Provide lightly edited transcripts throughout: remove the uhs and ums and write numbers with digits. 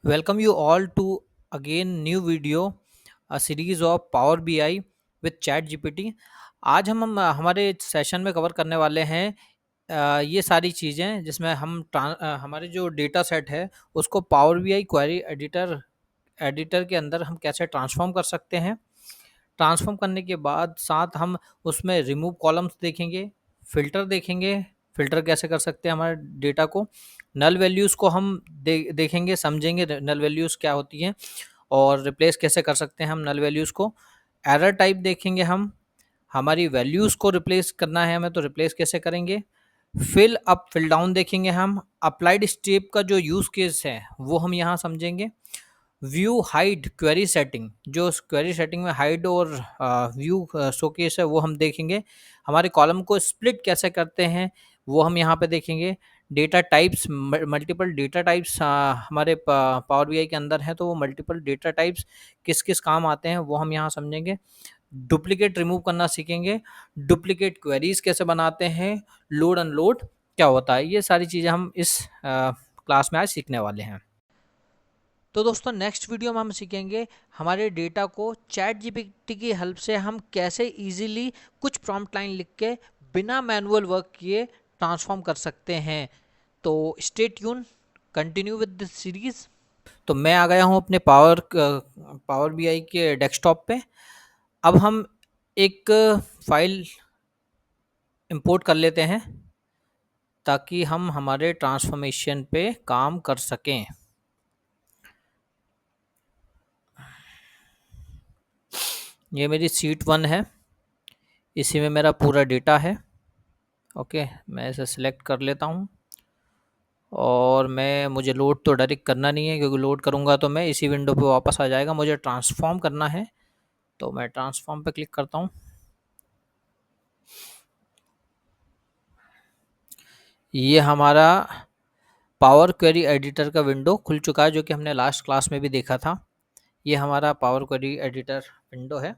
Welcome you all to again new video, a series of Power BI with Chat GPT। आज हम हमारे session में cover करने वाले हैं ये सारी चीज़ें जिसमें हमारे जो डेटा सेट है उसको power BI query editor editor के अंदर हम कैसे ट्रांसफॉर्म कर सकते हैं। ट्रांसफॉर्म करने के बाद साथ हम उसमें रिमूव कॉलम्स देखेंगे, फ़िल्टर देखेंगे, फ़िल्टर कैसे कर सकते हैं हमारे डेटा को, नल वैल्यूज़ को हम देखेंगे, समझेंगे नल वैल्यूज़ क्या होती हैं और रिप्लेस कैसे कर सकते हैं हम नल वैल्यूज़ को। एरर टाइप देखेंगे हम, हमारी वैल्यूज़ को रिप्लेस करना है हमें तो रिप्लेस कैसे करेंगे। फिल अप, फिल डाउन देखेंगे हम, अप्लाइड स्टेप का जो यूज़ केस है वो हम यहाँ समझेंगे। व्यू हाइड क्वेरी सेटिंग, जो क्वेरी सेटिंग में हाइड और व्यू शोकेस है वो हम देखेंगे। हमारे कॉलम को स्प्लिट कैसे करते हैं वो हम यहाँ पे देखेंगे। Data types, multiple data types हमारे पावर बीआई के अंदर हैं, तो वो मल्टीपल डेटा टाइप्स किस किस काम आते हैं वो हम यहाँ समझेंगे। डुप्लीकेट रिमूव करना सीखेंगे, डुप्लीकेट क्वेरीज कैसे बनाते हैं, लोड अनलोड क्या होता है, ये सारी चीज़ें हम इस क्लास में आज सीखने वाले हैं। तो दोस्तों नेक्स्ट वीडियो में हम सीखेंगे हमारे डेटा को चैट जीपीटी की हेल्प से हम कैसे इजीली कुछ प्रॉम्प्ट लाइन लिख के बिना मैनुअल वर्क किए ट्रांसफॉर्म कर सकते हैं। तो stay tune, continue with this series. तो मैं आ गया हूँ अपने पावर बीआई के डेस्कटॉप पे। अब हम एक फाइल इंपोर्ट कर लेते हैं ताकि हम हमारे ट्रांसफॉर्मेशन पे काम कर सकें। ये मेरी सीट 1 है, इसी में मेरा पूरा डेटा है। ओके, मैं इसे सिलेक्ट कर लेता हूँ और मुझे लोड तो डायरेक्ट करना नहीं है, क्योंकि लोड करूँगा तो मैं इसी विंडो पे वापस आ जाएगा। मुझे ट्रांसफॉर्म करना है तो मैं ट्रांसफॉर्म पे क्लिक करता हूँ। ये हमारा पावर क्वेरी एडिटर का विंडो खुल चुका है, जो कि हमने लास्ट क्लास में भी देखा था। ये हमारा पावर क्वेरी एडिटर विंडो है।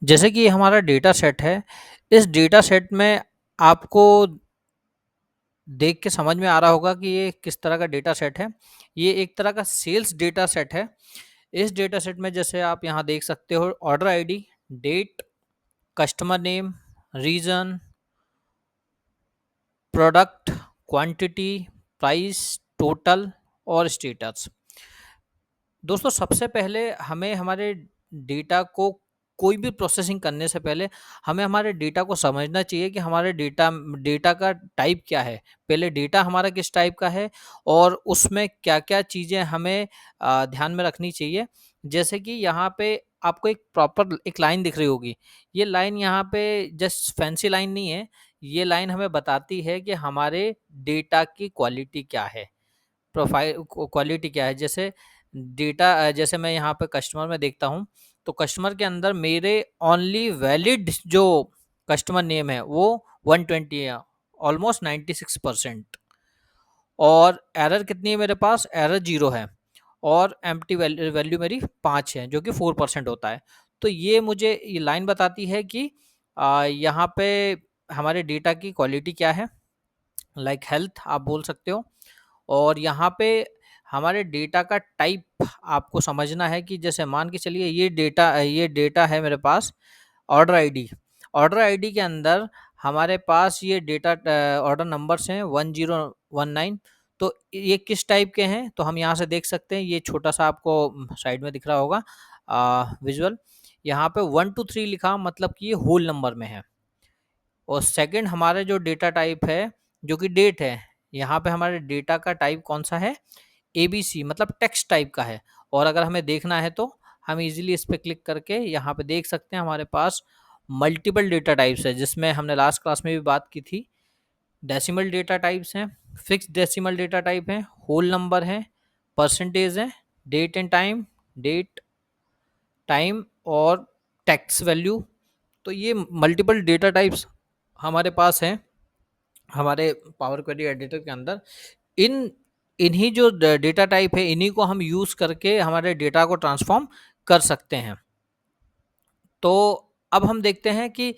जैसे कि ये हमारा डेटा सेट है, इस डेटा सेट में आपको देख के समझ में आ रहा होगा कि ये किस तरह का डेटा सेट है। ये एक तरह का सेल्स डेटा सेट है। इस डेटा सेट में जैसे आप यहाँ देख सकते हो, order ID, date, customer name, region, product, quantity, price, total और स्टेटस। दोस्तों सबसे पहले हमें हमारे डेटा को, कोई भी प्रोसेसिंग करने से पहले हमें हमारे डेटा को समझना चाहिए कि हमारे डेटा डेटा का टाइप क्या है। पहले डेटा हमारा किस टाइप का है और उसमें क्या-क्या चीज़ें हमें ध्यान में रखनी चाहिए। जैसे कि यहाँ पे आपको एक प्रॉपर एक लाइन दिख रही होगी। ये लाइन यहाँ पे जस्ट फैंसी लाइन नहीं है, ये लाइन हमें बताती है कि हमारे डेटा की क्वालिटी क्या है, प्रोफाइल क्वालिटी क्या है। जैसे डेटा जैसे मैं यहाँ पे कस्टमर में देखता हूँ, तो कस्टमर के अंदर मेरे ओनली वैलिड जो कस्टमर नेम है वो 120 है, ऑलमोस्ट 96%। और एरर कितनी है मेरे पास, एरर 0 है। और एम्प्टी वैल्यू मेरी 5 है, जो कि 4% होता है। तो ये मुझे ये लाइन बताती है कि यहाँ पे हमारे डेटा की क्वालिटी क्या है, लाइक हेल्थ आप बोल सकते हो। और यहाँ पे हमारे डेटा का टाइप आपको समझना है कि जैसे मान के चलिए ये डेटा है मेरे पास ऑर्डर आईडी। ऑर्डर आईडी के अंदर हमारे पास ये डेटा ऑर्डर नंबर्स हैं 1019। तो ये किस टाइप के हैं, तो हम यहाँ से देख सकते हैं। ये छोटा सा आपको साइड में दिख रहा होगा विजुअल। यहाँ पे 1 2 3 लिखा, मतलब कि ये होल नंबर में है। और सेकंड हमारे जो डेटा टाइप है, जो कि डेट है, यहाँ पे हमारे डेटा का टाइप कौन सा है, एबीसी, मतलब टेक्स्ट टाइप का है। और अगर हमें देखना है तो हम इजीली इस पे क्लिक करके यहाँ पे देख सकते हैं हमारे पास मल्टीपल डेटा टाइप्स है, जिसमें हमने लास्ट क्लास में भी बात की थी। डेसिमल डेटा टाइप्स हैं, फिक्स डेसिमल डेटा टाइप है, होल नंबर है, परसेंटेज है, date and time, date, time और टैक्स वैल्यू। तो ये मल्टीपल डेटा टाइप्स हमारे पास हैं हमारे पावर क्वेरी एडिटर के अंदर। इन इन्हीं जो डेटा टाइप है इन्हीं को हम यूज़ करके हमारे डेटा को ट्रांसफॉर्म कर सकते हैं। तो अब हम देखते हैं कि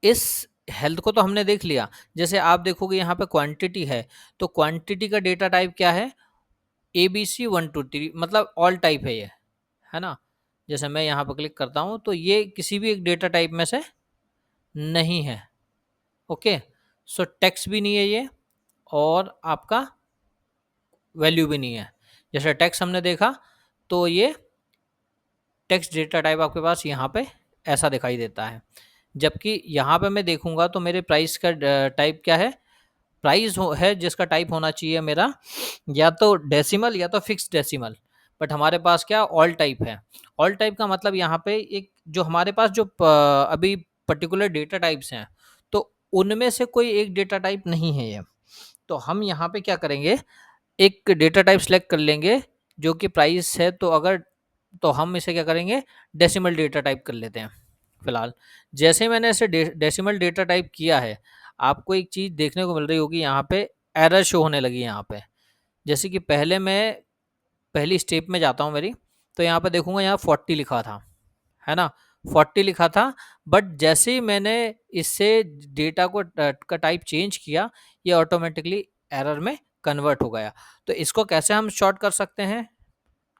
इस हेल्थ को तो हमने देख लिया। जैसे आप देखोगे यहाँ पे क्वांटिटी है, तो क्वांटिटी का डेटा टाइप क्या है? ABC 1 2 3, मतलब ऑल टाइप है ना? जैसे मैं यहाँ पर क्लिक करता हूँ तो ये किसी भी एक डेटा टाइप में से नहीं है। ओके, सो टेक्स्ट भी नहीं है ये, और आपका वैल्यू भी नहीं है। जैसे टेक्स्ट हमने देखा तो ये टेक्स्ट डेटा टाइप आपके पास यहाँ पे ऐसा दिखाई देता है, जबकि यहाँ पे मैं देखूंगा तो मेरे प्राइस का टाइप क्या है? प्राइस है जिसका टाइप होना चाहिए मेरा या तो डेसिमल या तो फिक्स डेसिमल, बट हमारे पास क्या ऑल टाइप है। ऑल टाइप का मतलब यहाँ पे एक जो हमारे पास जो अभी पर्टिकुलर डेटा टाइप्स हैं, तो उनमें से कोई एक डेटा टाइप नहीं है ये। तो हम यहाँ पे क्या करेंगे, एक डेटा टाइप सेलेक्ट कर लेंगे जो कि प्राइस है, तो अगर तो हम इसे क्या करेंगे, डेसिमल डेटा टाइप कर लेते हैं फिलहाल। जैसे मैंने इसे डेसिमल डेटा टाइप किया है, आपको एक चीज़ देखने को मिल रही होगी यहाँ पे, एरर शो होने लगी है यहाँ पे। जैसे कि पहले मैं पहली स्टेप में जाता हूँ मेरी, तो यहाँ पे देखूंगा यहाँ 40 लिखा था, है ना? 40 लिखा था, बट जैसे ही मैंने इससे डेटा को का टाइप चेंज किया, ये ऑटोमेटिकली एरर में कन्वर्ट हो गया। तो इसको कैसे हम शॉर्ट कर सकते हैं,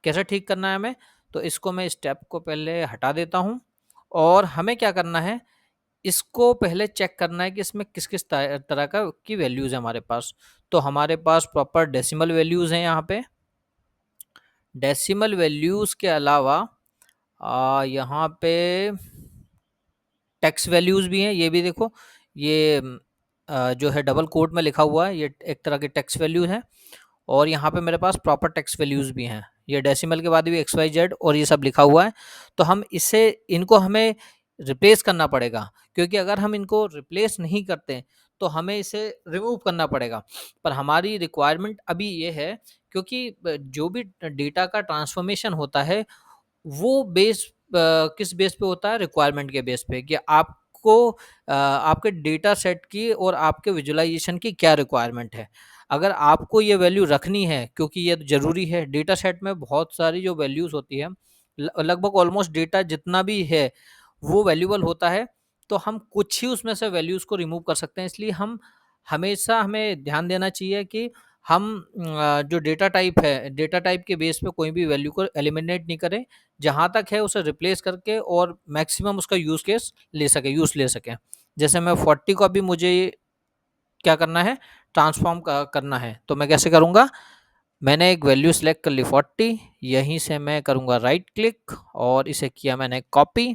कैसे ठीक करना है हमें? तो इसको मैं स्टेप को पहले हटा देता हूँ, और हमें क्या करना है, इसको पहले चेक करना है कि इसमें किस किस तरह का की वैल्यूज़ है हमारे पास। तो हमारे पास प्रॉपर डेसिमल वैल्यूज़ हैं यहाँ पे। डेसिमल वैल्यूज़ के अलावा यहाँ पे टेक्स्ट वैल्यूज़ भी हैं, ये भी देखो। ये जो है डबल कोट में लिखा हुआ है, ये एक तरह के टेक्स्ट वैल्यूज़ हैं। और यहाँ पे मेरे पास प्रॉपर टेक्स्ट वैल्यूज़ भी हैं, ये डेसिमल के बाद भी XYZ और ये सब लिखा हुआ है। तो हम इससे इनको हमें रिप्लेस करना पड़ेगा, क्योंकि अगर हम इनको रिप्लेस नहीं करते तो हमें इसे रिमूव करना पड़ेगा। पर हमारी रिक्वायरमेंट अभी ये है, क्योंकि जो भी डेटा का ट्रांसफॉर्मेशन होता है वो किस बेस पे होता है? रिक्वायरमेंट के बेस पे, कि आपको आपके डेटा सेट की और आपके विजुअलाइजेशन की क्या रिक्वायरमेंट है। अगर आपको ये वैल्यू रखनी है, क्योंकि ये ज़रूरी है, डेटा सेट में बहुत सारी जो वैल्यूज़ होती है, लगभग ऑलमोस्ट डेटा जितना भी है वो वैल्यूएबल होता है, तो हम कुछ ही उसमें से वैल्यूज़ को रिमूव कर सकते हैं। इसलिए हम हमेशा हमें ध्यान देना चाहिए कि हम जो डेटा टाइप है, डेटा टाइप के बेस पे कोई भी वैल्यू को एलिमिनेट नहीं करें, जहाँ तक है उसे रिप्लेस करके और मैक्सिमम उसका यूज़ ले सकें। जैसे मैं 40 को अभी मुझे क्या करना है, ट्रांसफॉर्म करना है, तो मैं कैसे करूँगा? मैंने एक वैल्यू सेलेक्ट कर ली 40, यहीं से मैं करूँगा राइट क्लिक और इसे किया मैंने कॉपी।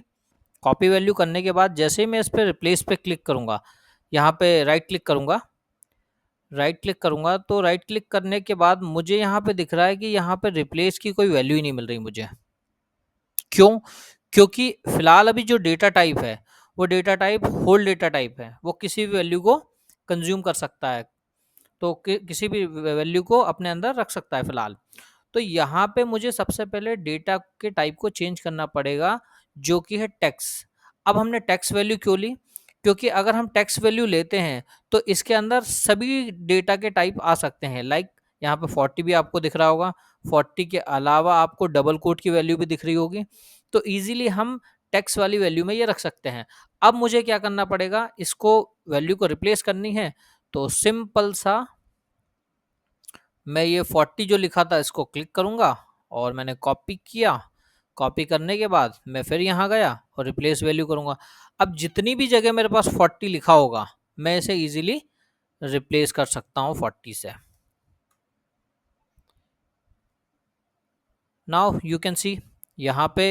कॉपी वैल्यू करने के बाद जैसे ही मैं इस पे रिप्लेस पे क्लिक करूँगा, यहाँ पे राइट क्लिक करूँगा, तो राइट क्लिक करने के बाद मुझे यहाँ पे दिख रहा है कि यहाँ पे रिप्लेस की कोई वैल्यू ही नहीं मिल रही मुझे। क्यों? क्योंकि फिलहाल अभी जो डेटा टाइप है वो data type whole data type है, वो किसी भी वैल्यू को कंज्यूम कर सकता है, तो किसी भी वैल्यू को अपने अंदर रख सकता है फिलहाल। तो यहाँ पे मुझे सबसे पहले डेटा के टाइप को चेंज करना पड़ेगा, जो कि है टेक्स्ट। अब हमने टेक्स्ट वैल्यू क्यों ली? क्योंकि अगर हम टेक्स्ट वैल्यू लेते हैं तो इसके अंदर सभी डेटा के टाइप आ सकते हैं। लाइक यहाँ पे 40 भी आपको दिख रहा होगा, 40 के अलावा आपको डबल कोट की वैल्यू भी दिख रही होगी, तो ईजिली हम टेक्स्ट वाली वैल्यू में ये रख सकते हैं। अब मुझे क्या करना पड़ेगा, इसको वैल्यू को रिप्लेस करनी है, तो सिंपल सा मैं ये 40 जो लिखा था इसको क्लिक करूँगा और मैंने कॉपी किया। कॉपी करने के बाद मैं फिर यहाँ गया और रिप्लेस वैल्यू करूँगा। अब जितनी भी जगह मेरे पास 40 लिखा होगा, मैं इसे ईज़िली रिप्लेस कर सकता हूँ 40 से। नाउ यू कैन सी यहाँ पे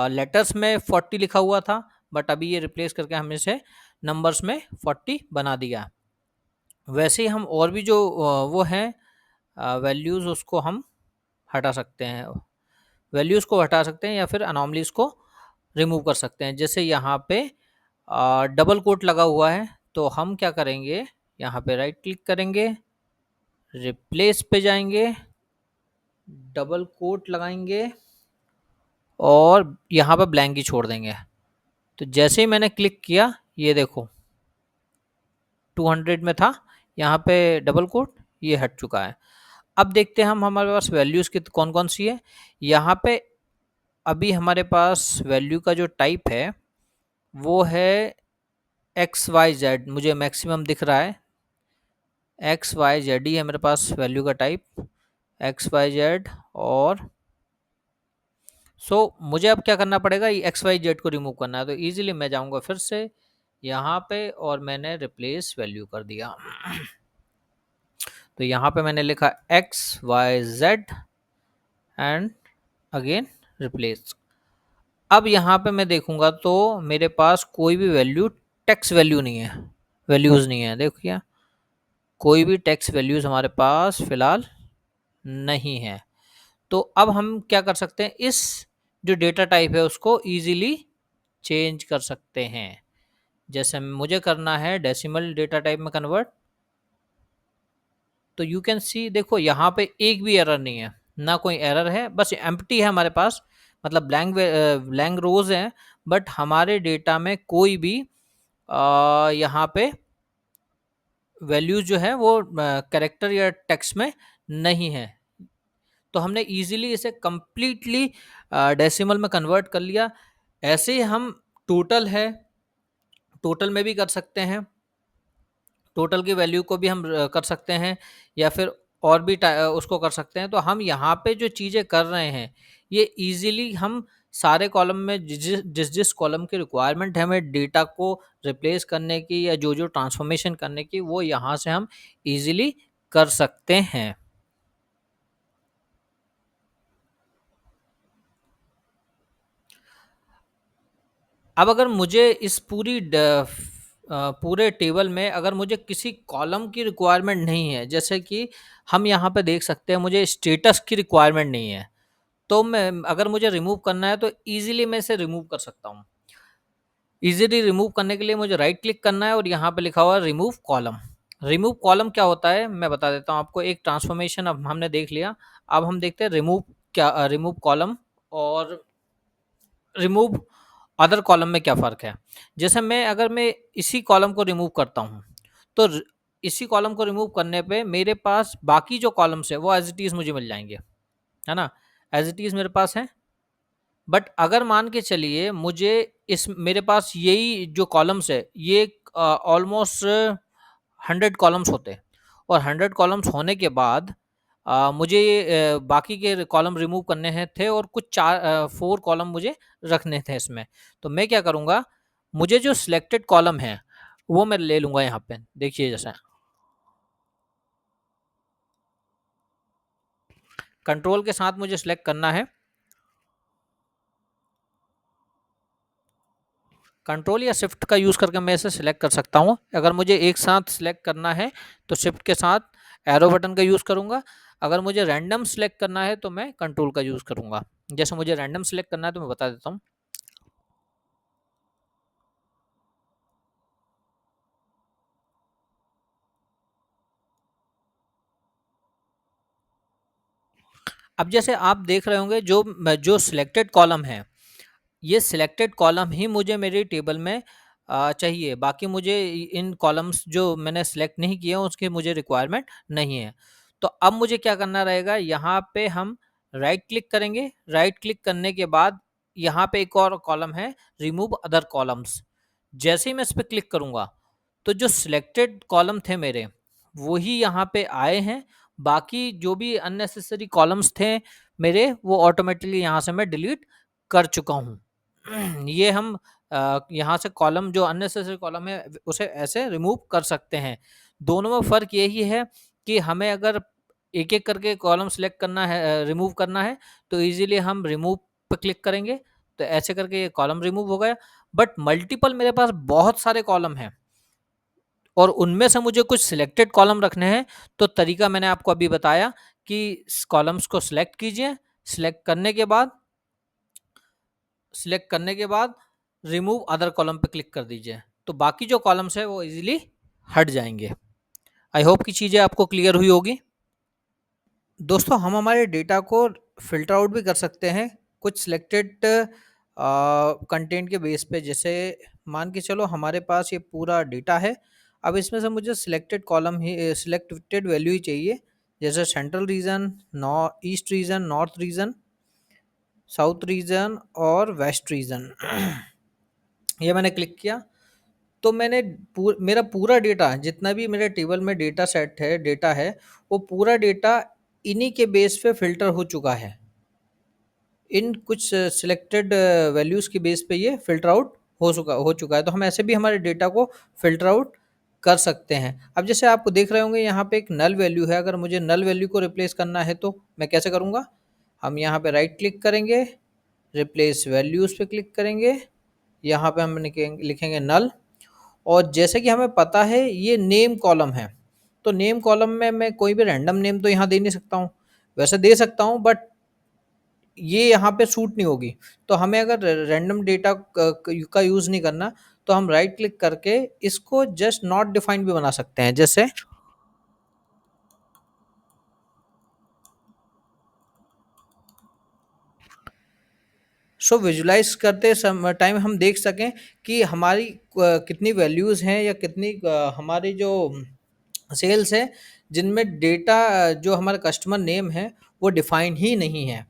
लेटर्स में 40 लिखा हुआ था, बट अभी ये रिप्लेस करके हमने इसे नंबर्स में 40 बना दिया। वैसे ही हम और भी जो वो हैं वैल्यूज़ उसको हम हटा सकते हैं, वैल्यूज़ को हटा सकते हैं या फिर अनोमलीज़ को रिमूव कर सकते हैं। जैसे यहाँ पे डबल कोट लगा हुआ है, तो हम क्या करेंगे, यहाँ पे राइट क्लिक करेंगे, रिप्लेस पे जाएंगे, डबल कोट लगाएंगे और यहाँ पे ब्लैंक ही छोड़ देंगे। तो जैसे ही मैंने क्लिक किया, ये देखो 200 में था, यहाँ पे डबल कोट, ये हट चुका है। अब देखते हैं हम हमारे पास वैल्यूज़ की कौन कौन सी है। यहाँ पे अभी हमारे पास वैल्यू का जो टाइप है वो है एक्स वाई जेड, मुझे मैक्सिमम दिख रहा है एक्स वाई जेड ही है मेरे पास वैल्यू का टाइप, एक्स वाई जेड। और मुझे अब क्या करना पड़ेगा, ये एक्स वाई जेड को रिमूव करना है। तो इजीली मैं जाऊंगा फिर से यहाँ पे और मैंने रिप्लेस वैल्यू कर दिया। तो यहाँ पे मैंने लिखा X Y Z and again replace. अब यहाँ पे मैं देखूंगा तो मेरे पास कोई भी वैल्यू, टेक्स्ट वैल्यू नहीं है, वैल्यूज़ नहीं है। देखिए कोई भी टेक्स्ट वैल्यूज़ हमारे पास फिलहाल नहीं है। तो अब हम क्या कर सकते हैं, इस जो डेटा टाइप है उसको इजीली चेंज कर सकते हैं। जैसे मुझे करना है डेसिमल डेटा टाइप में कन्वर्ट, तो यू कैन सी, देखो यहाँ पे एक भी एरर नहीं है, ना कोई एरर है, बस एम्प्टी है हमारे पास, मतलब ब्लैंक ब्लैंक रोज हैं। बट हमारे डेटा में कोई भी यहाँ पे वैल्यूज जो है वो कैरेक्टर या टेक्स्ट में नहीं है। तो हमने इजीली इसे कंप्लीटली डेसिमल में कन्वर्ट कर लिया। ऐसे ही हम टोटल है, टोटल में भी कर सकते हैं, टोटल की वैल्यू को भी हम कर सकते हैं, या फिर और भी उसको कर सकते हैं। तो हम यहाँ पे जो चीज़ें कर रहे हैं ये इजीली हम सारे कॉलम में जिस जिस कॉलम की रिक्वायरमेंट है हमें डेटा को रिप्लेस करने की या जो जो ट्रांसफॉर्मेशन करने की, वो यहाँ से हम इजीली कर सकते हैं। अब अगर मुझे इस पूरे टेबल में अगर मुझे किसी कॉलम की रिक्वायरमेंट नहीं है, जैसे कि हम यहाँ पे देख सकते हैं मुझे स्टेटस की रिक्वायरमेंट नहीं है, तो मैं अगर मुझे रिमूव करना है तो इजीली मैं इसे रिमूव कर सकता हूँ। इजीली रिमूव करने के लिए मुझे राइट क्लिक करना है और यहाँ पे लिखा हुआ है रिमूव कॉलम। रिमूव कॉलम क्या होता है मैं बता देता हूँ आपको। एक ट्रांसफॉर्मेशन अब हमने देख लिया, अब हम देखते हैं रिमूव क्या, रिमूव कॉलम और रिमूव अदर कॉलम में क्या फ़र्क है। जैसे अगर मैं इसी कॉलम को रिमूव करता हूँ, तो इसी कॉलम को रिमूव करने पे मेरे पास बाकी जो कॉलम्स है वो एज इट इज़ मुझे मिल जाएंगे, है ना, एज इट इज़ मेरे पास है। बट अगर मान के चलिए मुझे इस मेरे पास यही जो कॉलम्स है ये ऑलमोस्ट 100 कॉलम्स होते हैं, और 100 कॉलम्स होने के बाद मुझे बाकी के कॉलम रिमूव करने हैं थे, और कुछ 4 कॉलम मुझे रखने थे इसमें। तो मैं क्या करूँगा, मुझे जो सिलेक्टेड कॉलम है वो मैं ले लूँगा यहाँ पे। देखिए जैसे कंट्रोल के साथ मुझे सिलेक्ट करना है, कंट्रोल या शिफ्ट का यूज़ करके मैं इसे सिलेक्ट कर सकता हूँ। अगर मुझे एक साथ सिलेक्ट करना है तो शिफ्ट के साथ एरो बटन का यूज़ करूँगा। अगर मुझे रैंडम सिलेक्ट करना है तो मैं कंट्रोल का यूज़ करूँगा। जैसे मुझे रैंडम सिलेक्ट करना है तो मैं बता देता हूँ। अब जैसे आप देख रहे होंगे जो जो सिलेक्टेड कॉलम है, ये सिलेक्टेड कॉलम ही मुझे मेरी टेबल में चाहिए। बाकी मुझे इन कॉलम्स जो मैंने सिलेक्ट नहीं किए हैं उसकी मुझे रिक्वायरमेंट नहीं है। तो अब मुझे क्या करना रहेगा, यहाँ पे हम राइट क्लिक करेंगे। राइट क्लिक करने के बाद यहाँ पे एक और कॉलम है रिमूव अदर कॉलम्स। जैसे ही मैं इस पर क्लिक करूँगा तो जो सिलेक्टेड कॉलम थे मेरे वो ही यहाँ पे आए हैं। बाकी जो भी अननेसेसरी कॉलम्स थे मेरे वो ऑटोमेटिकली यहाँ से मैं डिलीट कर चुका हूँ। ये हम यहाँ से कॉलम जो अननेसेसरी कॉलम है उसे ऐसे रिमूव कर सकते हैं। दोनों में फ़र्क यही है कि हमें अगर एक-एक करके कॉलम सेलेक्ट करना है, रिमूव करना है, तो इज़िली हम रिमूव पे क्लिक करेंगे, तो ऐसे करके ये कॉलम रिमूव हो गया। बट मल्टीपल मेरे पास बहुत सारे कॉलम हैं और उनमें से मुझे कुछ सिलेक्टेड कॉलम रखने हैं, तो तरीका मैंने आपको अभी बताया कि स कॉलम्स को सिलेक्ट कीजिए, सिलेक्ट करने के बाद रिमूव अदर कॉलम पे क्लिक कर दीजिए, तो बाकी जो कॉलम्स है वो इजीली हट जाएंगे। आई होप कि चीज़ें आपको क्लियर हुई होगी। दोस्तों हम हमारे डेटा को फ़िल्टर आउट भी कर सकते हैं कुछ सिलेक्टेड कंटेंट के बेस पे। जैसे मान के चलो हमारे पास ये पूरा डेटा है, अब इसमें से मुझे सिलेक्टेड कॉलम ही सिलेक्टेड वैल्यू ही चाहिए। जैसे central region, east region, north region, south region और वेस्ट रीजन। ये मैंने क्लिक किया तो मैंने मेरा पूरा डेटा जितना भी मेरे टेबल में डेटा सेट है, डेटा है, वो पूरा डेटा इन्हीं के बेस पे फ़िल्टर हो चुका है। इन कुछ सिलेक्टेड वैल्यूज़ के बेस पे ये फ़िल्टर आउट हो चुका है। तो हम ऐसे भी हमारे डेटा को फ़िल्टर आउट कर सकते हैं। अब जैसे आप देख रहे होंगे यहाँ पे एक नल वैल्यू है, अगर मुझे नल वैल्यू को रिप्लेस करना है तो मैं कैसे करूँगा? हम यहाँ पे राइट क्लिक करेंगे, रिप्लेस वैल्यूज़ पे क्लिक करेंगे, यहाँ पे हम लिखेंगे नल। और जैसे कि हमें पता है ये नेम कॉलम है, तो नेम कॉलम में मैं कोई भी रैंडम नेम तो यहाँ दे नहीं सकता हूँ। वैसे दे सकता हूँ बट ये यहाँ पे सूट नहीं होगी। तो हमें अगर रैंडम डेटा का यूज़ नहीं करना, तो हम राइट क्लिक करके इसको जस्ट नॉट डिफाइंड भी बना सकते हैं। जैसे विजुलाइज करते टाइम हम देख सकें कि हमारी कितनी वैल्यूज़ हैं या कितनी हमारी जो सेल्स है जिनमें डेटा जो हमारा कस्टमर नेम है वो डिफाइन ही नहीं है।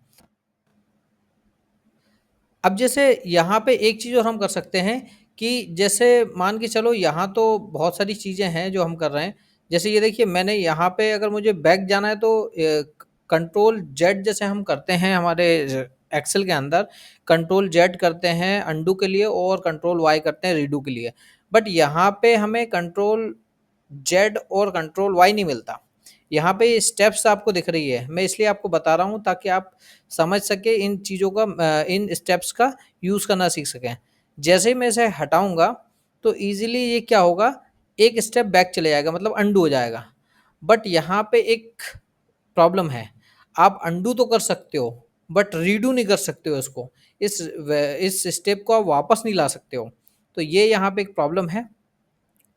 अब जैसे यहाँ पे एक चीज़ और हम कर सकते हैं कि जैसे मान के चलो यहाँ तो बहुत सारी चीज़ें हैं जो हम कर रहे हैं। जैसे ये देखिए मैंने यहाँ पे अगर मुझे बैक जाना है तो कंट्रोल जेड जैसे हम करते हैं हमारे एक्सेल के अंदर, कंट्रोल जेड करते हैं अंडू के लिए और कंट्रोल वाई करते हैं रीडू के लिए। बट यहाँ पे हमें कंट्रोल जेड और कंट्रोल वाई नहीं मिलता। यहाँ पे स्टेप्स आपको दिख रही है, मैं इसलिए आपको बता रहा हूँ ताकि आप समझ सके इन चीज़ों का इन स्टेप्स का यूज़ करना सीख सकें। जैसे ही मैं इसे हटाऊँगा तो ईज़िली ये क्या होगा, एक स्टेप बैक चले जाएगा मतलब अंडू हो जाएगा। बट यहाँ पे एक प्रॉब्लम है, आप अंडू तो कर सकते हो बट रीडू नहीं कर सकते हो इसको। इस स्टेप को आप वापस नहीं ला सकते हो। तो ये यहाँ पे एक प्रॉब्लम है।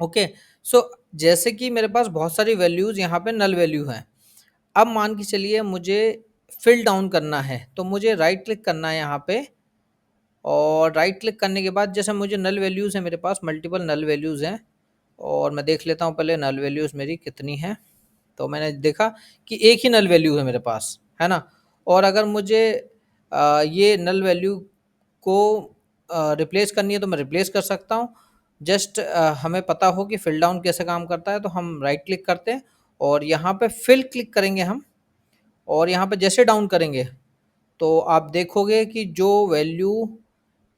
ओके, सो जैसे कि मेरे पास बहुत सारी वैल्यूज़ यहाँ पे नल वैल्यू हैं। अब मान के चलिए मुझे फिल डाउन करना है, तो मुझे राइट क्लिक करना है यहाँ पे और राइट क्लिक करने के बाद जैसे मुझे नल वैल्यूज़ हैं, मेरे पास मल्टीपल नल वैल्यूज़ हैं और मैं देख लेता हूँ पहले नल वैल्यूज़ मेरी कितनी हैं। तो मैंने देखा कि एक ही नल वैल्यू है मेरे पास, है ना? और अगर मुझे ये नल वैल्यू को रिप्लेस करनी है तो मैं रिप्लेस कर सकता हूँ। जस्ट हमें पता हो कि फिल डाउन कैसे काम करता है, तो हम राइट क्लिक करते हैं और यहाँ पे फिल क्लिक करेंगे हम और यहाँ पे जैसे डाउन करेंगे तो आप देखोगे कि जो वैल्यू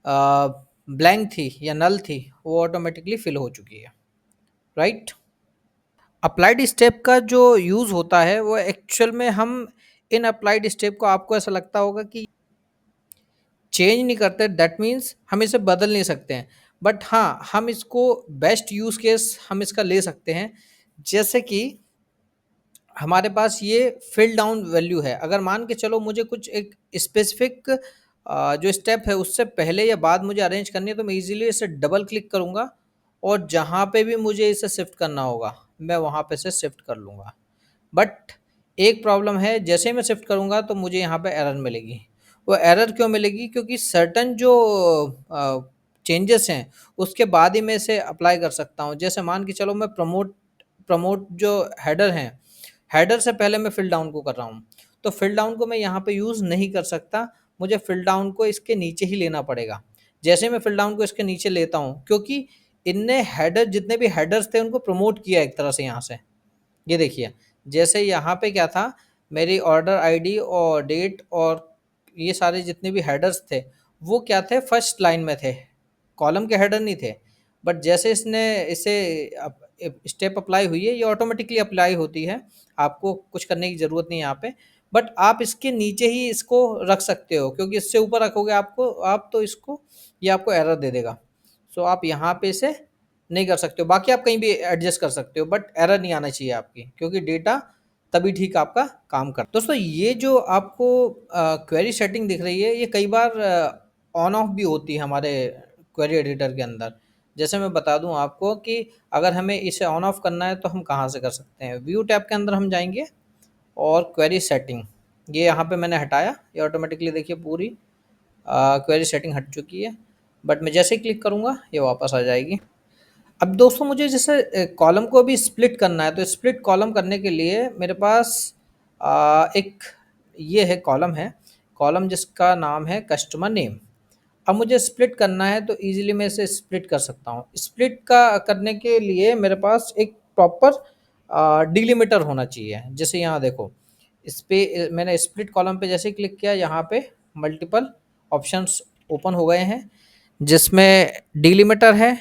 ब्लैंक थी या नल थी वो ऑटोमेटिकली फिल हो चुकी है, राइट? अप्लाइड स्टेप का जो यूज़ होता है वो एक्चुअल में हम इन अप्लाइड स्टेप को आपको ऐसा लगता होगा कि चेंज नहीं करते, दैट मीन्स हम इसे बदल नहीं सकते हैं। बट हाँ, हम इसको बेस्ट यूज़ केस हम इसका ले सकते हैं। जैसे कि हमारे पास ये फिल डाउन वैल्यू है, अगर मान के चलो मुझे कुछ एक स्पेसिफिक जो स्टेप है उससे पहले या बाद मुझे अरेंज करनी है तो मैं ईज़िली इसे डबल क्लिक करूँगा और जहाँ पे भी मुझे इसे शिफ्ट करना होगा, मैं वहाँ पे से शिफ्ट कर लूँगा। बट एक प्रॉब्लम है, जैसे ही मैं शिफ्ट करूँगा तो मुझे यहाँ पे एरर मिलेगी। वो एरर क्यों मिलेगी? क्योंकि सर्टेन जो चेंजेस हैं उसके बाद ही मैं इसे अप्लाई कर सकता हूँ। जैसे मान के चलो मैं प्रमोट प्रमोट जो हेडर हैं, हेडर से पहले मैं फिल डाउन को कर रहा हूँ, तो फिल डाउन को मैं यहाँ पे यूज़ नहीं कर सकता, मुझे फिल डाउन को इसके नीचे ही लेना पड़ेगा। जैसे मैं फिल डाउन को इसके नीचे लेता हूँ क्योंकि इनने हेडर जितने भी हेडर्स थे उनको प्रमोट किया एक तरह से यहाँ से। ये देखिए, जैसे यहाँ पे क्या था, मेरी ऑर्डर आईडी और डेट और ये सारे जितने भी हेडर्स थे, वो क्या थे फर्स्ट लाइन में थे, कॉलम के हेडर नहीं थे। बट जैसे इसने इसे स्टेप अप्लाई हुई है, ये ऑटोमेटिकली अप्लाई होती है, आपको कुछ करने की ज़रूरत नहीं है यहाँ पे। बट आप इसके नीचे ही इसको रख सकते हो क्योंकि इससे ऊपर रखोगे आप तो इसको ये आपको एरर दे देगा। सो आप यहाँ पे इसे नहीं कर सकते हो, बाकी आप कहीं भी एडजस्ट कर सकते हो बट एरर नहीं आना चाहिए आपकी क्योंकि डेटा तभी ठीक आपका काम करता है। दोस्तों ये जो आपको क्वेरी सेटिंग दिख रही है ये कई बार ऑन ऑफ भी होती है हमारे क्वेरी एडिटर के अंदर। जैसे मैं बता दूं आपको कि अगर हमें इसे ऑन ऑफ करना है तो हम कहाँ से कर सकते हैं, व्यू टैब के अंदर हम जाएंगे और क्वेरी सेटिंग, ये यहाँ पे मैंने हटाया, ये ऑटोमेटिकली देखिए पूरी क्वेरी सेटिंग हट चुकी है। बट मैं जैसे ही क्लिक करूँगा ये वापस आ जाएगी। अब दोस्तों मुझे जैसे कॉलम को भी स्प्लिट करना है, तो स्प्लिट कॉलम करने के लिए मेरे पास एक ये है कॉलम है, कॉलम जिसका नाम है कस्टमर नेम। अब मुझे स्प्लिट करना है तो इजीली मैं इसे स्प्लिट कर सकता हूँ। स्प्लिट का करने के लिए मेरे पास एक प्रॉपर डिलिमिटर होना चाहिए। जैसे यहाँ देखो, इस पे मैंने स्प्लिट कॉलम पे जैसे ही क्लिक किया, यहाँ पे मल्टीपल ऑप्शंस ओपन हो गए हैं, जिसमें डिलिमिटर है,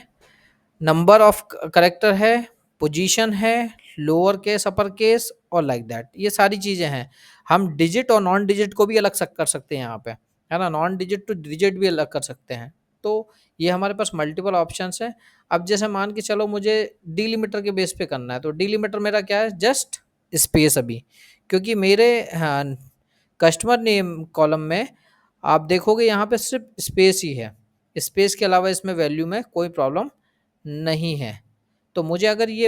नंबर ऑफ करेक्टर है, पोजीशन है, लोअर केस अपर केस और लाइक दैट, ये सारी चीज़ें हैं। हम डिजिट और नॉन डिजिट को भी अलग कर सकते हैं यहाँ पे, है ना, नॉन डिजिट टू डिजिट भी अलग कर सकते हैं। तो ये हमारे पास मल्टीपल ऑप्शंस हैं। अब जैसे मान के चलो मुझे डिलिमिटर के बेस पे करना है, तो डिलिमिटर मेरा क्या है, जस्ट स्पेस अभी, क्योंकि मेरे हाँ, कस्टमर नेम कॉलम में आप देखोगे यहाँ पे सिर्फ स्पेस ही है, स्पेस के अलावा इसमें वैल्यू में कोई प्रॉब्लम नहीं है। तो मुझे अगर ये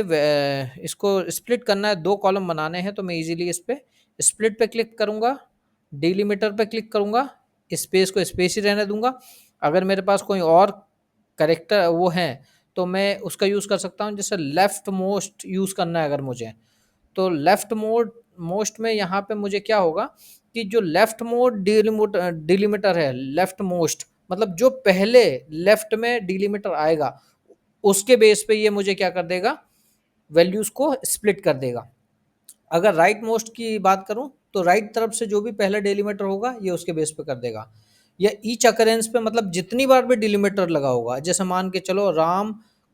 इसको स्प्लिट करना है, 2 कॉलम बनाने हैं, तो मैं इजीली इस पे स्प्लिट पे क्लिक करूँगा, डिलिमिटर पे क्लिक करूँगा, स्पेस को स्पेस ही रहने दूँगा। अगर मेरे पास कोई और कैरेक्टर वो हैं, तो मैं उसका यूज़ कर सकता हूँ। जैसे लेफ्ट मोस्ट यूज़ करना है अगर मुझे, तो लेफ्ट मोड मोस्ट में यहाँ पे मुझे क्या होगा कि जो लेफ्ट मोड डिलिमिटर है, लेफ्ट मोस्ट मतलब जो पहले लेफ्ट में डिलिमिटर आएगा, उसके बेस पे ये मुझे क्या कर देगा, वैल्यूज को स्प्लिट कर देगा। अगर राइट मोस्ट की बात करूं, तो राइट तरफ से जो भी पहला डिलीमीटर होगा ये उसके बेस पे कर देगा। या ईच अकरेंस पे, मतलब जितनी बार भी डिलीमीटर लगा होगा, जैसे मान के चलो राम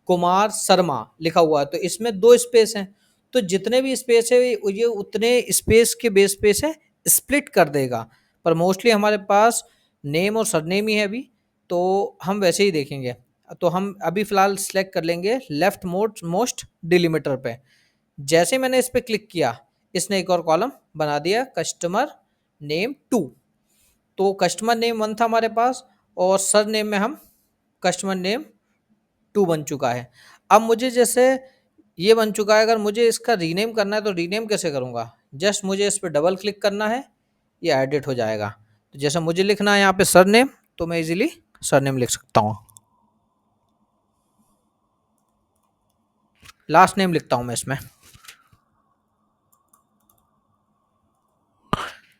कुमार शर्मा लिखा हुआ है, तो इसमें 2 स्पेस हैं, तो जितने भी स्पेस है ये उतने स्पेस के बेस पे से स्प्लिट कर देगा। पर मोस्टली हमारे पास नेम और सरनेम ही है अभी, तो हम वैसे ही देखेंगे। तो हम अभी फिलहाल सेलेक्ट कर लेंगे लेफ्ट मोस्ट डिलीमीटर पे। जैसे मैंने इस पे क्लिक किया, इसने एक और कॉलम बना दिया, कस्टमर नेम 2। तो कस्टमर नेम 1 था हमारे पास, और सर नेम में हम कस्टमर नेम 2 बन चुका है। अब मुझे जैसे ये बन चुका है, अगर मुझे इसका रीनेम करना है तो रीनेम कैसे करूँगा, जस्ट मुझे इस पे डबल क्लिक करना है, ये एडिट हो जाएगा। तो जैसे मुझे लिखना है यहाँ पे सर नेम, तो मैं इजीली सर नेम लिख सकता हूँ, लास्ट नेम लिखता हूँ मैं इसमें,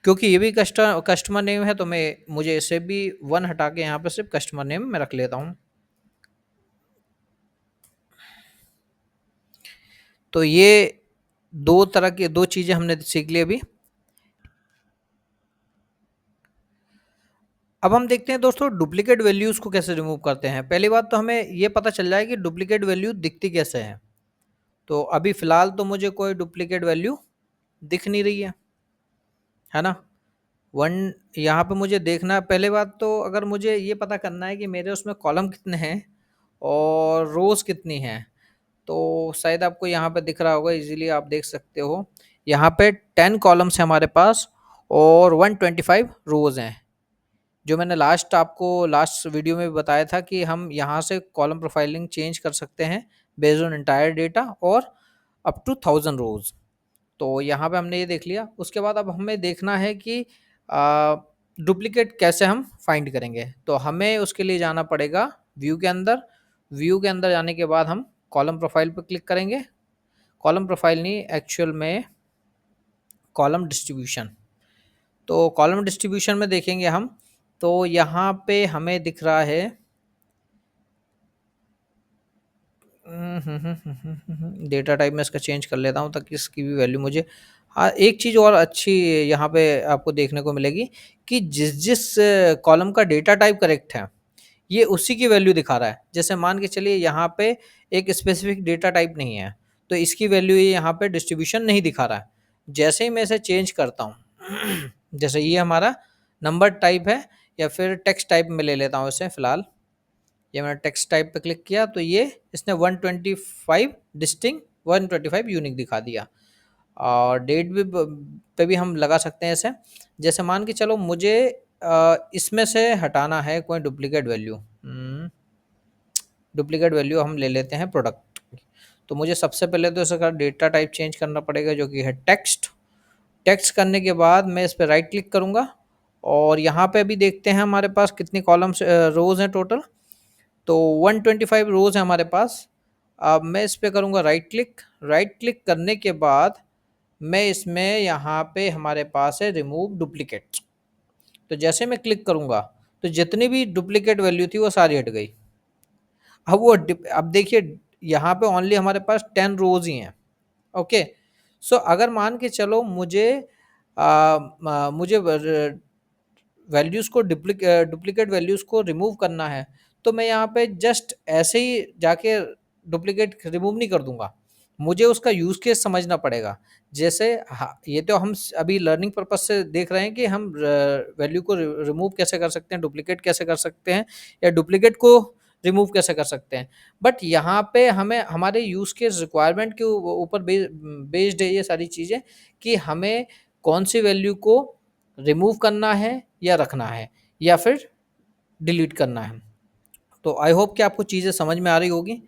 क्योंकि ये भी कस्टमर नेम है, तो मैं मुझे इसे भी 1 हटा के यहाँ पे सिर्फ कस्टमर नेम मैं रख लेता हूँ। तो ये 2 तरह की 2 चीज़ें हमने सीख ली अभी। अब हम देखते हैं दोस्तों डुप्लीकेट वैल्यूज़ को कैसे रिमूव करते हैं। पहली बात तो हमें ये पता चल जाए कि डुप्लीकेट वैल्यू दिखती कैसे है। तो अभी फ़िलहाल तो मुझे कोई डुप्लीकेट वैल्यू दिख नहीं रही है ना? यहाँ पे मुझे देखना है, पहले बात तो अगर मुझे ये पता करना है कि मेरे उसमें कॉलम कितने हैं और रोज़ कितनी हैं, तो शायद आपको यहाँ पे दिख रहा होगा, इजीली आप देख सकते हो। यहाँ पे 10 कॉलम्स हैं हमारे पास और 125 रोज़ हैं। जो मैंने लास्ट वीडियो में भी बताया था कि हम यहाँ से कॉलम प्रोफाइलिंग चेंज कर सकते हैं बेस्ड ऑन एंटायर डेटा और अप टू 1000 रोज़। तो यहाँ पे हमने ये देख लिया। उसके बाद अब हमें देखना है कि डुप्लीकेट कैसे हम फाइंड करेंगे। तो हमें उसके लिए जाना पड़ेगा व्यू के अंदर। व्यू के अंदर जाने के बाद हम कॉलम प्रोफाइल पर क्लिक करेंगे। कॉलम प्रोफाइल नहीं, एक्चुअल में कॉलम डिस्ट्रीब्यूशन। तो कॉलम डिस्ट्रीब्यूशन में देखेंगे हम, तो यहाँ पे हमें दिख रहा है डेटा टाइप में इसका चेंज कर लेता हूँ ताकि इसकी भी वैल्यू मुझे, हाँ, एक चीज़ और अच्छी यहाँ पे आपको देखने को मिलेगी कि जिस जिस कॉलम का डेटा टाइप करेक्ट है, ये उसी की वैल्यू दिखा रहा है। जैसे मान के चलिए यहाँ पे एक स्पेसिफिक डेटा टाइप नहीं है, तो इसकी वैल्यू ये यहाँ पे डिस्ट्रीब्यूशन नहीं दिखा रहा है। जैसे ही मैं इसे चेंज करता हूँ जैसे ये हमारा नंबर टाइप है, या फिर टेक्स्ट टाइप में ले लेता हूँ इसे फ़िलहाल। ये मैंने टेक्स्ट टाइप पे क्लिक किया, तो ये इसने 125 डिस्टिंक्ट 125 यूनिक दिखा दिया। और डेट भी पे भी हम लगा सकते हैं इसे। जैसे मान के चलो मुझे इसमें से हटाना है कोई डुप्लीकेट वैल्यू। डुप्लीकेट वैल्यू हम ले लेते हैं प्रोडक्ट। तो मुझे सबसे पहले तो इसका डेटा टाइप चेंज करना पड़ेगा, जो कि है टेक्स्ट। टेक्स्ट करने के बाद मैं इस पे राइट क्लिक करूँगा और यहाँ पे अभी देखते हैं हमारे पास कितनी कॉलम्स रोज़ हैं टोटल। तो 125 रोज़ हैं हमारे पास। अब मैं इस पे करूँगा राइट क्लिक करने के बाद मैं इसमें यहाँ पे हमारे पास है रिमूव डुप्लिकेट्स। तो जैसे मैं क्लिक करूँगा तो जितनी भी डुप्लिकेट वैल्यू थी वो सारी हट गई। अब देखिए यहाँ पे ओनली हमारे पास 10 रोज़ ही हैं। ओके, सो अगर मान के चलो मुझे वैल्यूज़ को डुप्लिकेट वैल्यूज़ को रिमूव करना है, तो मैं यहाँ पे जस्ट ऐसे ही जाके डुप्लिकेट रिमूव नहीं कर दूंगा। मुझे उसका यूज़ केस समझना पड़ेगा। जैसे ये तो हम अभी लर्निंग पर्पज से देख रहे हैं कि हम वैल्यू को रिमूव कैसे कर सकते हैं, डुप्लिकेट कैसे कर सकते हैं, या डुप्लिकेट को रिमूव कैसे कर सकते हैं। बट यहाँ पे हमें हमारे यूज़ केस रिक्वायरमेंट के ऊपर बेस्ड है ये सारी चीज़ें, कि हमें कौन सी वैल्यू को रिमूव करना है या रखना है या फिर डिलीट करना है। तो आई होप कि आपको चीज़ें समझ में आ रही होगी।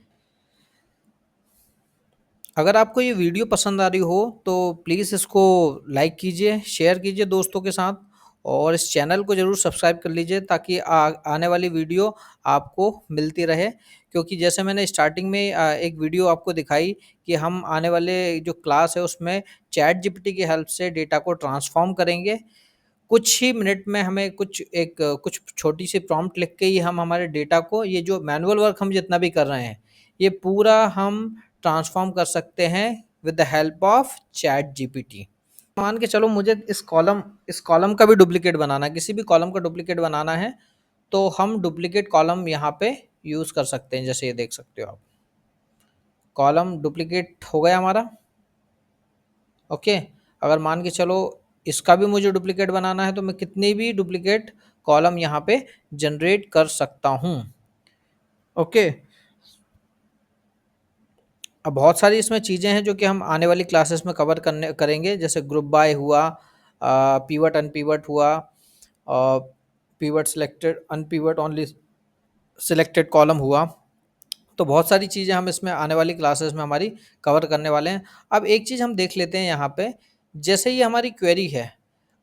अगर आपको ये वीडियो पसंद आ रही हो तो प्लीज़ इसको लाइक कीजिए, शेयर कीजिए दोस्तों के साथ, और इस चैनल को ज़रूर सब्सक्राइब कर लीजिए ताकि आने वाली वीडियो आपको मिलती रहे। क्योंकि जैसे मैंने स्टार्टिंग में एक वीडियो आपको दिखाई कि हम आने वाले जो क्लास है उसमें चैट जीपीटी की हेल्प से डेटा को ट्रांसफॉर्म करेंगे। कुछ ही मिनट में हमें कुछ छोटी सी प्रॉम्प्ट लिख के ही हम हमारे डेटा को, ये जो मैनुअल वर्क हम जितना भी कर रहे हैं, ये पूरा हम ट्रांसफॉर्म कर सकते हैं with the help of chat GPT. मान के चलो मुझे इस कॉलम का भी डुप्लीकेट बनाना है, किसी भी कॉलम का डुप्लीकेट बनाना है, तो हम डुप्लीकेट कॉलम यहाँ पे यूज़ कर सकते हैं। जैसे ये देख सकते हो आप, कॉलम डुप्लीकेट हो गया हमारा। ओके, अगर मान के चलो इसका भी मुझे डुप्लीकेट बनाना है तो मैं कितनी भी डुप्लीकेट कॉलम यहाँ पे जनरेट कर सकता हूँ। ओके, अब बहुत सारी इसमें चीज़ें हैं जो कि हम आने वाली क्लासेस में कवर करेंगे, जैसे ग्रुप बाय हुआ, पीवट अनपीवट हुआ, pivot selected unpivot only selected column हुआ। तो बहुत सारी चीज़ें हम इसमें आने वाली क्लासेस में हमारी कवर करने वाले हैं। अब एक चीज़ हम देख लेते हैं यहाँ पे, जैसे ये हमारी क्वेरी है।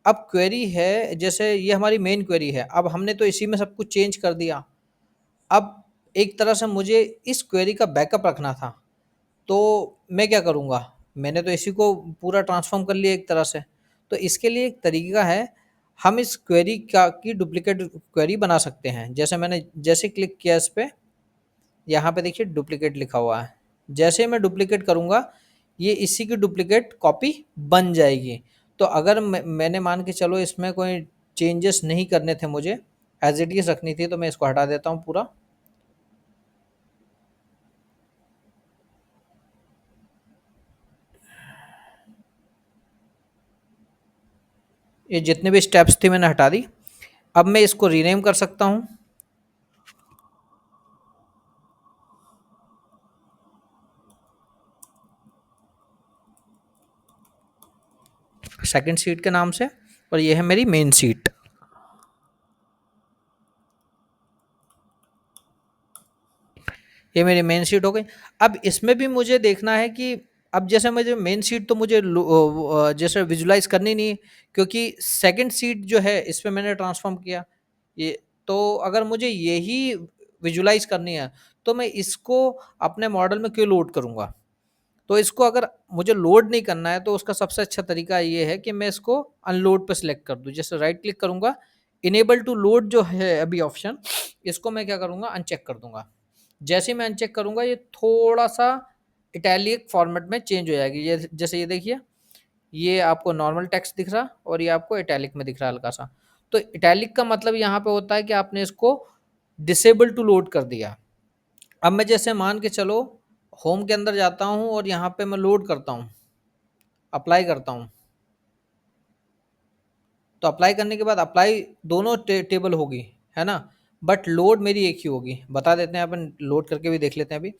अब क्वेरी है, जैसे ये हमारी मेन क्वेरी है, अब हमने तो इसी में सब कुछ चेंज कर दिया। अब एक तरह से मुझे इस क्वेरी का बैकअप रखना था, तो मैं क्या करूँगा, मैंने तो इसी को पूरा ट्रांसफॉर्म कर लिया एक तरह से। तो इसके लिए एक तरीका है, हम इस क्वेरी की डुप्लीकेट क्वेरी बना सकते हैं। जैसे मैंने जैसे क्लिक किया इस पे, यहाँ पे देखिए डुप्लीकेट लिखा हुआ है। जैसे मैं डुप्लीकेट करूँगा, ये इसी की डुप्लीकेट कॉपी बन जाएगी। तो अगर मैंने मान के चलो इसमें कोई चेंजेस नहीं करने थे, मुझे एज इट इज़ रखनी थी, तो मैं इसको हटा देता हूँ पूरा। ये जितने भी स्टेप्स थे मैंने हटा दी। अब मैं इसको रीनेम कर सकता हूँ। सेकंड सीट के नाम से, और ये है मेरी मेन सीट। ये मेरी मेन सीट हो गई। अब इसमें भी मुझे देखना है कि अब जैसे मुझे मेन सीट तो मुझे जैसे विजुलाइज करनी नहीं है, क्योंकि सेकंड सीट जो है इस पे मैंने ट्रांसफॉर्म किया ये। तो अगर मुझे यही विजुलाइज करनी है तो मैं इसको अपने मॉडल में क्यों लोड करूँगा। तो इसको अगर मुझे लोड नहीं करना है तो उसका सबसे अच्छा तरीका ये है कि मैं इसको अनलोड पे सिलेक्ट कर दूँ। जैसे राइट क्लिक करूँगा, इनेबल टू लोड जो है अभी ऑप्शन, इसको मैं क्या करूँगा, अनचेक कर दूँगा। जैसे ही मैं अनचेक करूँगा ये थोड़ा-सा इटैलिक फॉर्मेट में चेंज हो जाएगी। ये जैसे ये देखिए, ये आपको नॉर्मल टेक्स्ट दिख रहा और ये आपको इटैलिक में दिख रहा है हल्का-सा। तो इटैलिक का मतलब यहाँ पे होता है कि आपने इसको डिसेबल टू लोड कर दिया। अब मैं जैसे मान के चलो होम के अंदर जाता हूँ और यहाँ पे मैं लोड करता हूँ, अप्लाई करता हूँ। तो अप्लाई करने के बाद अप्लाई दोनों टेबल होगी, है ना? बट लोड मेरी एक ही होगी। बता देते हैं, अपन लोड करके भी देख लेते हैं अभी।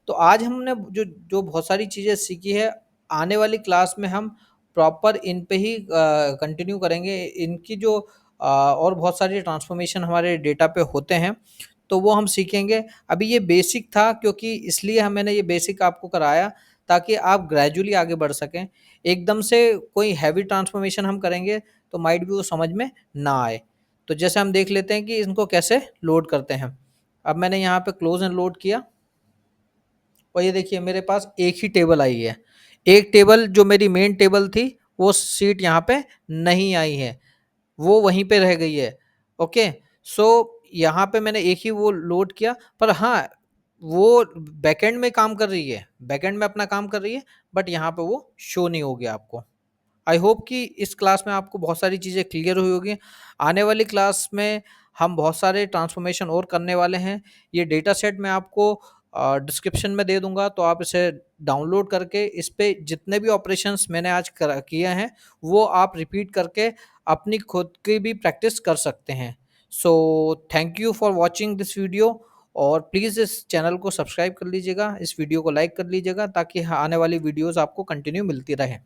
तो आज हमने जो जो बहुत सारी चीज़ें सीखी है, आने वाली क्लास में हम प्रॉपर इन पे ही कंटिन्यू करेंगे। इनकी जो और बहुत सारी ट्रांसफॉर्मेशन हमारे डेटा पे होते हैं, तो वो हम सीखेंगे। अभी ये बेसिक था, क्योंकि इसलिए मैंने ये बेसिक आपको कराया ताकि आप ग्रेजुअली आगे बढ़ सकें। एकदम से कोई हैवी ट्रांसफॉर्मेशन हम करेंगे तो माइट भी वो समझ में ना आए। तो जैसे हम देख लेते हैं कि इनको कैसे लोड करते हैं। अब मैंने यहाँ पे क्लोज एंड लोड किया और ये देखिए मेरे पास एक ही टेबल आई है। एक टेबल जो मेरी मेन टेबल थी वो सीट यहाँ पे नहीं आई है, वो वहीं पे रह गई है। ओके, सो यहाँ पे मैंने एक ही वो लोड किया, पर हाँ, वो बैकएंड में काम कर रही है, बैकएंड में अपना काम कर रही है, बट यहाँ पे वो शो नहीं हो गया आपको। आई होप कि इस क्लास में आपको बहुत सारी चीज़ें क्लियर हुई होगी। आने वाली क्लास में हम बहुत सारे ट्रांसफॉर्मेशन और करने वाले हैं। ये डेटा सेट मैं आपको डिस्क्रिप्शन में दे दूंगा, तो आप इसे डाउनलोड करके इस पे जितने भी ऑपरेशंस मैंने आज किए हैं वो आप रिपीट करके अपनी खुद की भी प्रैक्टिस कर सकते हैं। So thank you for watching this video, और प्लीज़ इस चैनल को सब्सक्राइब कर लीजिएगा, इस वीडियो को लाइक कर लीजिएगा ताकि आने वाली वीडियोस आपको कंटिन्यू मिलती रहे।